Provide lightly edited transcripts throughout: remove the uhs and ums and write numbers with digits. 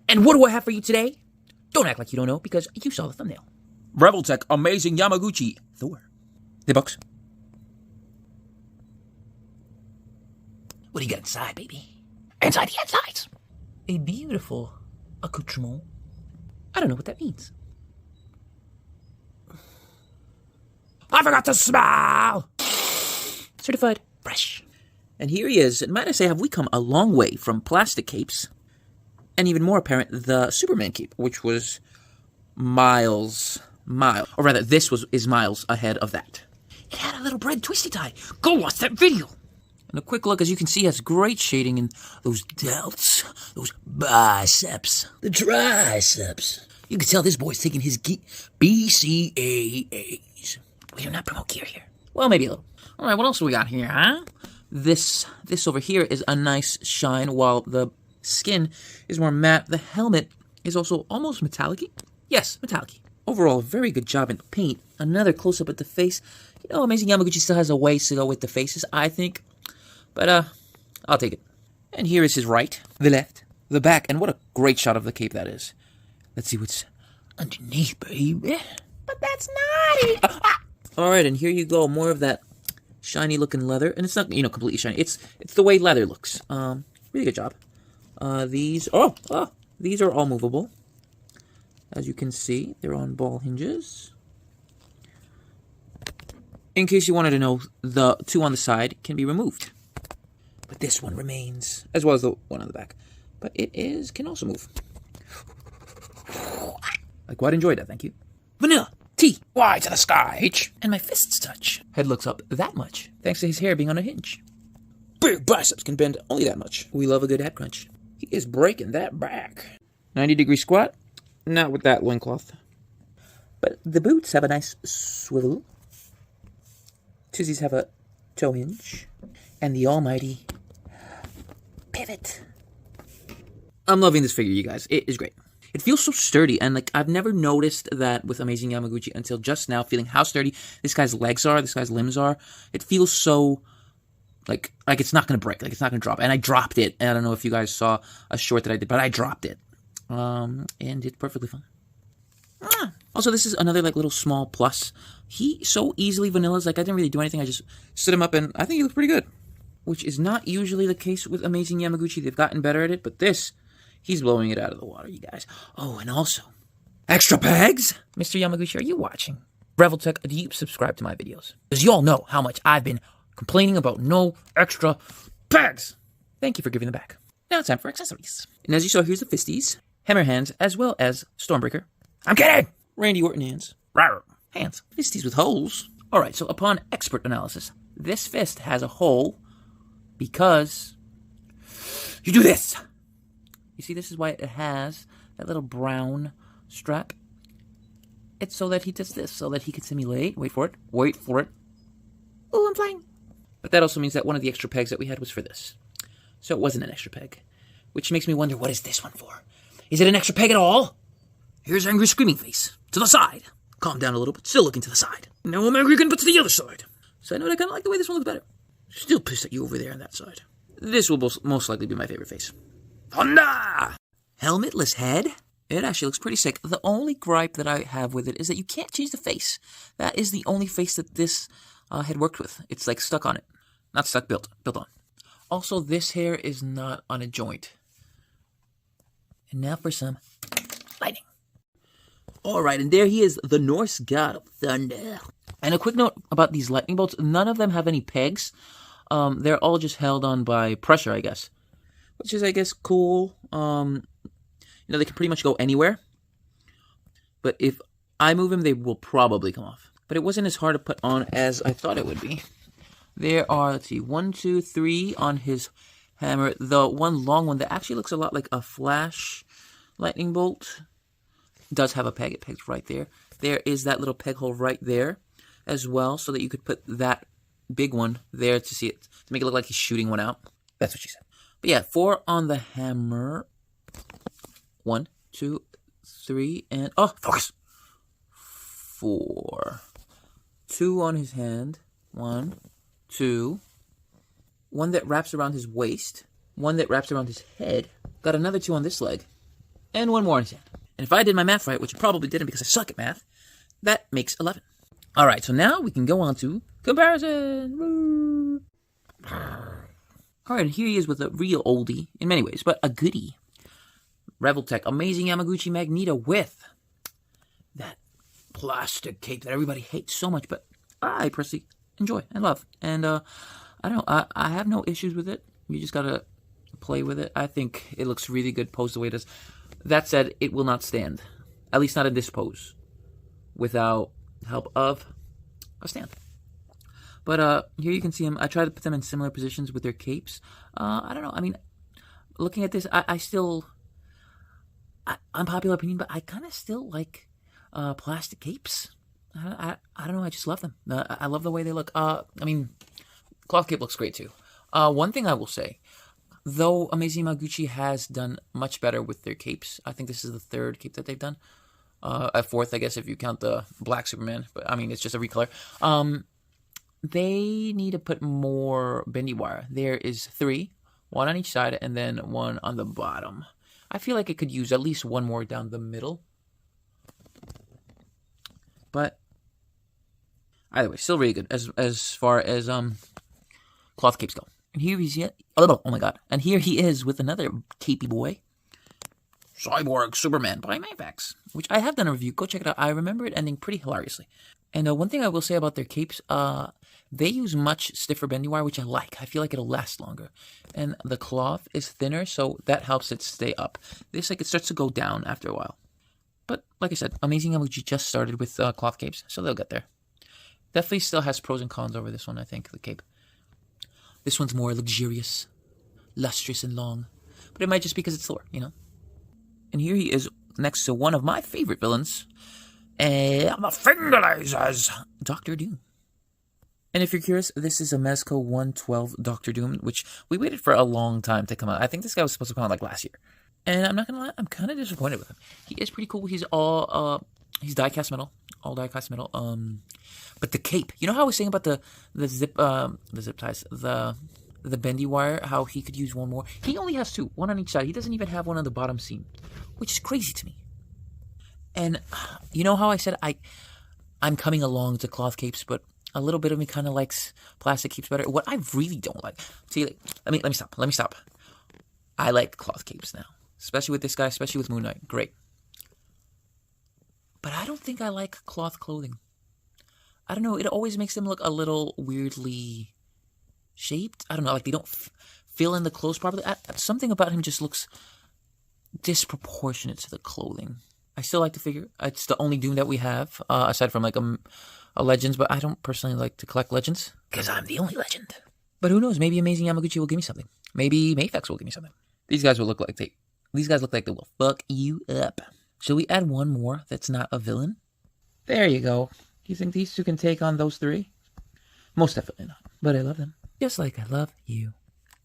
And what do I have for you today? Don't act like you don't know, because you saw the thumbnail. Revoltech Amazing Yamaguchi Thor. The box. What do you got inside, baby? Inside the insides. A beautiful accoutrement. I don't know what that means. I forgot to smile! Certified fresh. And here he is. And might I say, have we come a long way from plastic capes, and even more apparent, the Superman cape, which was miles, or rather, this is miles ahead of that. It had a little bread twisty tie. Go watch that video. And a quick look, as you can see, has great shading in those delts, those biceps, the triceps. You can tell this boy's taking his BCAAs. We do not promote gear here. Well, maybe a little. All right, what else do we got here, huh? This over here is a nice shine, while the skin is more matte. The helmet is also almost metallic-y. Yes, metallic-y. Overall, very good job in the paint. Another close-up at the face. You know, Amazing Yamaguchi still has a ways to go with the faces, I think. But, I'll take it. And here is his right, the left, the back, and what a great shot of the cape that is. Let's see what's underneath, baby. But that's naughty! Alright, and here you go. More of that shiny-looking leather. And it's not, completely shiny. It's the way leather looks. Really good job. These are all movable. As you can see, they're on ball hinges. In case you wanted to know, the two on the side can be removed. But this one remains, as well as the one on the back. But it can also move. I quite enjoyed that, thank you. Vanilla, T, Y to the sky, H, and my fists touch. Head looks up that much, thanks to his hair being on a hinge. Big biceps can bend only that much. We love a good head crunch. He is breaking that back. 90-degree squat, not with that loincloth. But the boots have a nice swivel. Tizzies have a toe hinge. And the almighty pivot. I'm loving this figure, you guys. It is great. It feels so sturdy, and I've never noticed that with Amazing Yamaguchi until just now, feeling how sturdy this guy's legs are, this guy's limbs are. It feels so like it's not going to break, like it's not going to drop. And I dropped it. And I don't know if you guys saw a short that I did, but I dropped it. And it's perfectly fine. Also, this is another little small plus. He so easily vanillas. I didn't really do anything. I just stood him up, and I think he looks pretty good. Which is not usually the case with Amazing Yamaguchi. They've gotten better at it, but this, he's blowing it out of the water, you guys. Oh, and also, extra pegs? Mr. Yamaguchi, are you watching? Revoltech, do you subscribe to my videos? Because you all know how much I've been complaining about no extra pegs. Thank you for giving them back. Now it's time for accessories. And as you saw, here's the fisties, hammer hands, as well as Stormbreaker. I'm kidding! Randy Orton hands. Rawr. Hands. Fisties with holes. Alright, so upon expert analysis, this fist has a hole because you do this. You see, this is why it has that little brown strap. It's so that he does this, so that he can simulate. Wait for it. Oh, I'm flying. But that also means that one of the extra pegs that we had was for this. So it wasn't an extra peg. Which makes me wonder, what is this one for? Is it an extra peg at all? Here's Angry Screaming Face. To the side. Calm down a little, but still looking to the side. Now I'm angry again, but to the other side. So I know I kind of like the way this one looks better. Still pissed at you over there on that side. This will most likely be my favorite face. Honda! Helmetless head? It actually looks pretty sick. The only gripe that I have with it is that you can't change the face. That is the only face that this head worked with. It's stuck on it. Not stuck, built on. Also, this hair is not on a joint. And now for some lightning. Alright, and there he is, the Norse god of thunder. And a quick note about these lightning bolts. None of them have any pegs. They're all just held on by pressure, I guess. Which is, I guess, cool. They can pretty much go anywhere. But if I move them, they will probably come off. But it wasn't as hard to put on as I thought it would be. There are, let's see, 1, 2, 3 on his hammer. The one long one that actually looks a lot like a flash lightning bolt does have a peg. It pegs right there. There is that little peg hole right there as well, so that you could put that big one there to see it, to make it look like he's shooting one out. That's what she said. But yeah, 4 on the hammer. 1, 2, 3, and focus. 4. 2 on his hand. 1, 2. 1 that wraps around his waist. 1 that wraps around his head. Got another 2 on this leg. and one more on his hand. And if I did my math right, which I probably didn't because I suck at math, that makes 11. All right, so now we can go on to comparison. All right, and here he is with a real oldie in many ways, but a goodie. Reveltech, amazing Yamaguchi Magneto with that plastic cape that everybody hates so much, but I personally enjoy and love. And I don't know, I have no issues with it. You just gotta play with it. I think it looks really good posed the way it is. That said, it will not stand, at least not in this pose, without help of a stand. But here you can see him. I try to put them in similar positions with their capes. I don't know. I mean, looking at this, I still, unpopular opinion, but I kind of still like plastic capes. I don't know. I just love them. I love the way they look. I mean, cloth cape looks great too. One thing I will say, though Amazing Yamaguchi has done much better with their capes. I think this is the third cape that they've done. A fourth, I guess, if you count the Black Superman. But, I mean, it's just a recolor. They need to put more bendy wire. There is 3, 1 on each side, and then 1 on the bottom. I feel like it could use at least 1 more down the middle. But either way, still really good as far as cloth capes go. And here he's oh my god! And here he is with another capey boy, Cyborg Superman by Mayfax, which I have done a review. Go check it out. I remember it ending pretty hilariously. And one thing I will say about their capes, they use much stiffer bendy wire, which I like. I feel like it'll last longer. And the cloth is thinner, so that helps it stay up. This, like, it starts to go down after a while. But, like I said, Amazing Yamaguchi just started with cloth capes, so they'll get there. Definitely still has pros and cons over this one, I think, the cape. This one's more luxurious, lustrous, and long. But it might just be because it's Thor, you know? And here he is next to one of my favorite villains, the finger lasers, Doctor Doom. And if you're curious, this is a Mezco 112 Doctor Doom, which we waited for a long time to come out. I think this guy was supposed to come out like last year. And I'm not gonna lie, I'm kind of disappointed with him. He is pretty cool. He's all, he's die-cast metal. All die-cast metal. But the cape, you know how I was saying about the zip ties, the bendy wire, how he could use 1 more? He only has 2, 1 on each side. He doesn't even have 1 on the bottom seam, which is crazy to me. And you know how I said I'm coming along to cloth capes, but a little bit of me kind of likes plastic capes better. What I really don't like, see, like, let me stop. I like cloth capes now, especially with this guy, especially with Moon Knight. Great. But I don't think I like cloth clothing. I don't know, it always makes them look a little weirdly shaped. I don't know, like they don't fill in the clothes properly. Something about him just looks disproportionate to the clothing. I still like the figure. It's the only Doom that we have, aside from like a Legends, but I don't personally like to collect Legends, because I'm the only Legend. But who knows, maybe Amazing Yamaguchi will give me something. Maybe Mayfax will give me something. These guys will look like they will fuck you up. Shall we add 1 more that's not a villain? There you go. Do you think these 2 can take on those 3? Most definitely not. But I love them. Just like I love you.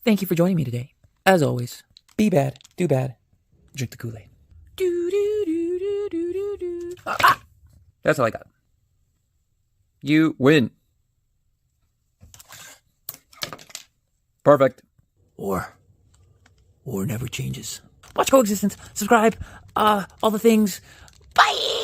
Thank you for joining me today. As always, be bad, do bad, drink the Kool-Aid. That's all I got. You win. Perfect. Or never changes. Watch Coexistence. Subscribe. All the things. Bye!